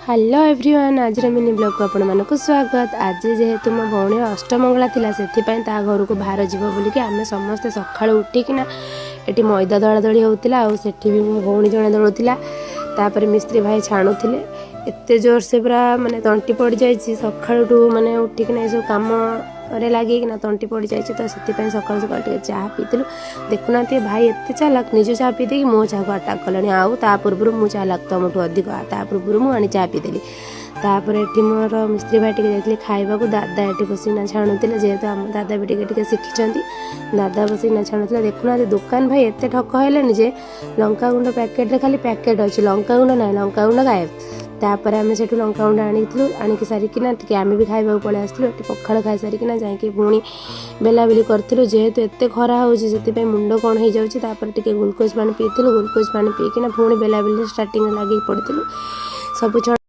Hello everyone आज mini blog को आपण मानक स्वागत। आज जेहेतु मो भौणी अष्टमंगला थिला सेथिपाई ता घर को बाहर जीव बोलिकी आमे समस्ते सकाळु उठिकिना एटी मैदा दळा दळी होउतिला आ सेठी भी मो भौणी जणे दळुतिला। तापर मिस्त्री भाई छाणुथिले एते जोर से पूरा माने तंटी पड़ जायछि सकाळु माने उठिकिना सब काम रे लगे कि तंटी पड़ जाए तो से सकाल सकाल चाह पीलु देखुना भाई एत चालाक निज चाह पीदे मो चाह को अटाक कले आउ ता पूर्व मु चालाक तुमठू अधिक ता पूर्व मुझे चाह पीदेली। तापर ये मोर मिस्त्री भाई टे जाते खावा दादा ये बसिना छाणुले जेहेतु आम दादा भी टे शिखी दादा बसिना छाणुला देखुना दुकान भाई एत ठक है जे लंका गुंड पैकेट खाली पैकेट अच्छे लंका गुंड ना लंका गुंड गायब। तापर आम से लंका गुंड आणिक सारिकिना आम भी खावा पलि आसलु पखाड़ खाई सारिकिना जाकि पुणी बेलाबेली करूँ जेहेतु एत खरा होती मुंड कौन हो जाऊँगी ग्लुकोज पानी पीलु ग्लुकोज पानी पीकिना पुणी बेलाबेली स्टार्टिंग लगे पड़ू सब